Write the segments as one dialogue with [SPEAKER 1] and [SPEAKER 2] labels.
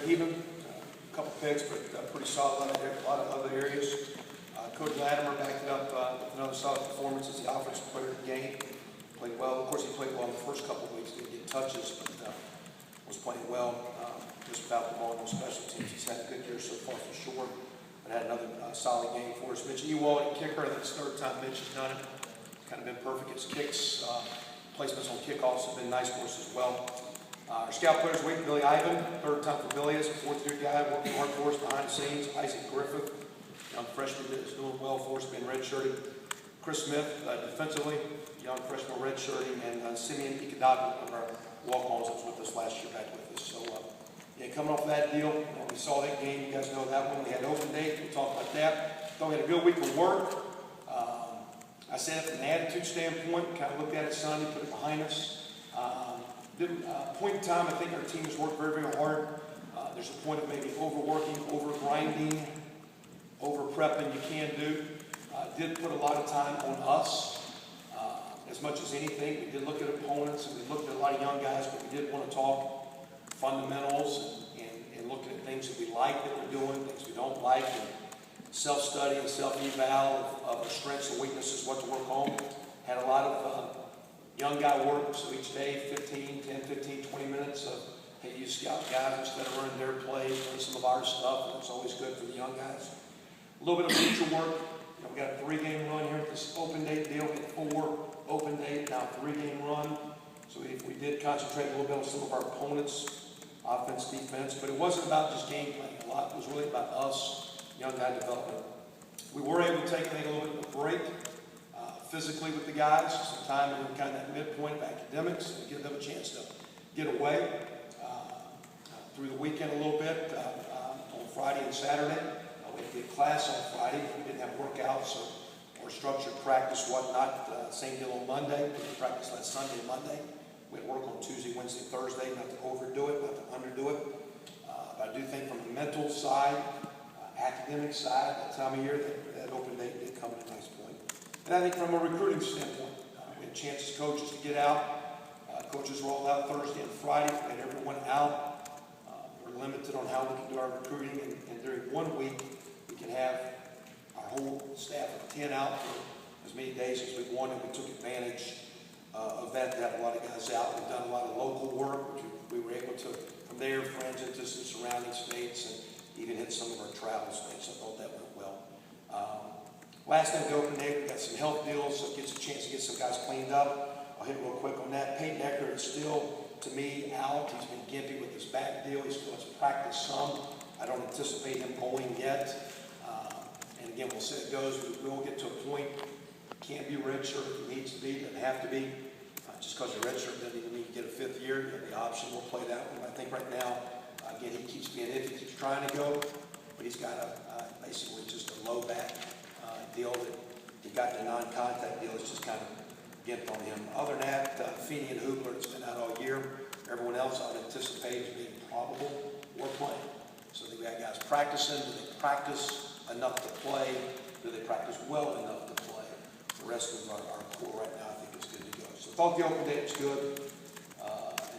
[SPEAKER 1] even. A couple picks, but pretty solid out there. A lot of other areas. Coach Latimer backed it up with another solid performance as the offensive player of the game. Played well. Of course, he played well in the first couple of weeks. Didn't get touches, but was playing well. Just without the ball on special teams. He's had a good year so far for sure. But had another solid game for us. Mitch Ewald, kicker. I think it's the third time Mitch has done it. Kind of been perfect. His kicks, placements on kickoffs have been nice for us as well. Our scout players, Wade Billy Ivan, third time for Billy, is a fourth-year guy working hard for us behind the scenes. Isaac Griffith, young freshman that is doing well for us, being redshirted. Chris Smith, defensively, young freshman redshirting, and Simeon Ikadaga, one of our walk-ons that was with us last year, back with us. So, yeah, coming off that deal, we saw that game. You guys know that one. We had open date. We'll talk about that. Thought we had a good week of work. I said it from an attitude standpoint, kind of looked at it Sunday, put it behind us. Point in time, I think our team has worked very, very hard. There's a point of maybe overworking, over-grinding, over-prepping you can do. Did put a lot of time on us, as much as anything. We did look at opponents, and we looked at a lot of young guys, but we did want to talk fundamentals and looking at things that we like that we're doing, things we don't like, and self-study and self-eval of our strengths and weaknesses, what to work on. Had a lot of young guy work, so each day 10, 15, 20 minutes of, hey, you scout guys instead of running their plays, run some of our stuff, and it's always good for the young guys. A little bit of future work. You know, we got a 3-game run here at this open date deal. We had 4 open date, now 3-game run. So we did concentrate a little bit on some of our opponents, offense, defense, but it wasn't about just game playing. A lot was really about us, young guy development. We were able to take a little bit of a break physically with the guys, some time in kind of that midpoint of academics, and give them a chance to get away through the weekend a little bit on Friday and Saturday. We did class on Friday. We didn't have workouts or structured practice, whatnot. Same deal on Monday. We did practice last Sunday and Monday. We had work on Tuesday, Wednesday, Thursday, not to overdo it, not to underdo it. But I do think from the mental side, academic side, that time of year, that open date did come at a nice point. And I think from a recruiting standpoint, we had chances coaches to get out. Coaches rolled out Thursday and Friday. We had everyone out. We're limited on how we can do our recruiting, and during 1 week, we can have our whole staff of 10 out for as many days as we wanted. We took advantage of that to have a lot of guys out. We've done a lot of local work, which we were able to, from there, friends into some surrounding states, and even hit some of our travel states. I thought that went well. Last night, the open day, we got some health deals, so it gets a chance to get some guys cleaned up. I'll hit real quick on that. Peyton Eckert is still, to me, out. He's been gimpy with his back deal. He still has practiced some. I don't anticipate him bowling yet. And again, we'll see how it goes. We will get to a point. Can't be redshirt if he needs to be. Doesn't have to be. Just because you're redshirt doesn't even mean you get a 5th year. You have the option. We'll play that one. I think right now, again, he keeps being iffy. He keeps trying to go, but he's got basically just a low back deal that he got the non-contact deal. It's just kind of gimped on him. Other than that, Feeney and Hoogler has been out all year. Everyone else I would anticipate as being probable or playing. So we got guys practicing. Do they practice enough to play? Do they practice well enough to play? The rest of our core right now, I think, is good to go. So I thought the open day was good.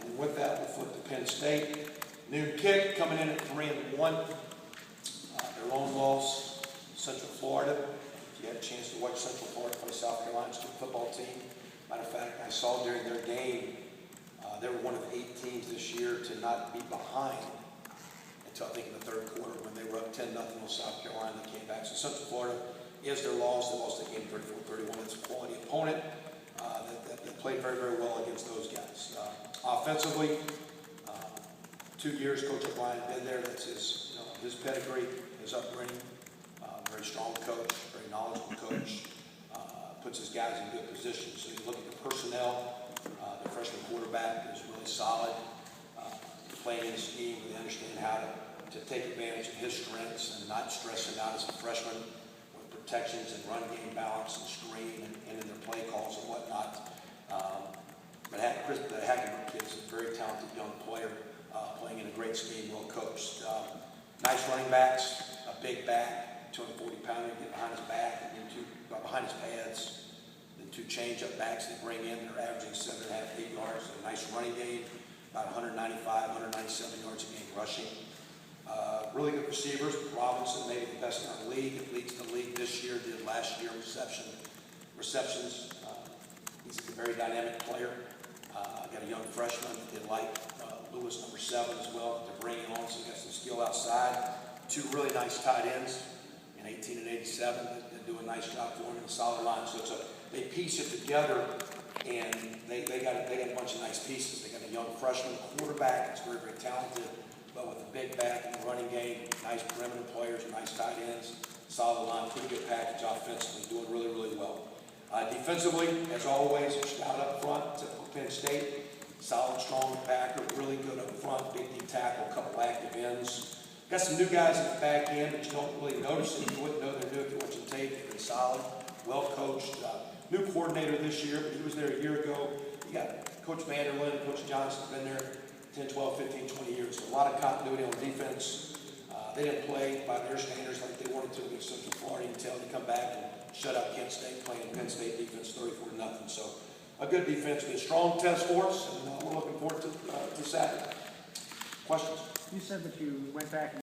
[SPEAKER 1] And with that, we'll flip to Penn State. Noon kick coming in at 3-1. Their lone loss, Central Florida. If you had a chance to watch Central Florida play South Carolina's football team, matter of fact, I saw during their game, they were one of 8 teams this year to not be behind until I think in the 3rd quarter when they were up 10-0 on South Carolina. They came back. So Central Florida is their loss. They lost the game 34-31. It's a quality opponent that played very, very well against those guys. Offensively, 2 years Coach O'Brien has been there. That's his pedigree, his upbringing. Very strong coach, very knowledgeable coach. Puts his guys in good positions. So you look at the personnel. The freshman quarterback is really solid. Playing in a scheme where they understand how to take advantage of his strengths and not stress him out as a freshman with protections and run game balance and screen and in their play calls and whatnot. But the Hackenberg kid is a very talented young player playing in a great scheme, well coached. Nice running backs, a big back. 240-pounder, get behind his back, and then behind his pads, then 2 change-up backs they bring in. They're averaging 7.5, 8 yards. A nice running game, about 195, 197 yards a game rushing. Really good receivers. Robinson, maybe the best in our league. It leads the league this year, did last year receptions. He's a very dynamic player. Got a young freshman that did like Lewis, number 7 as well, to bring him on, so he got some skill outside. 2 really nice tight ends, in 18 and 87, that do a nice job for him in the solid line. So they piece it together, and they got a bunch of nice pieces. They got a young freshman quarterback that's very, very talented, but with a big back in the running game, nice perimeter players, nice tight ends, solid line, pretty good package offensively, doing really, really well. Defensively, as always, stout up front, typical Penn State. Solid, strong backer, really good up front, big D tackle, a couple active ends. Got some new guys at the back end, but you don't really notice it. You wouldn't know they're new if you watch the tape. They've been solid, well coached. New coordinator this year, but he was there a year ago. You got Coach Vanderlyn, Coach Johnson, been there 10, 12, 15, 20 years. So a lot of continuity on defense. They didn't play by their standards like they wanted to against Central Florida until they come back and shut out Kent State, playing Penn State defense 34-0. So a good defense, a strong test for us, and we're looking forward to Saturday. Questions?
[SPEAKER 2] You said that you went back and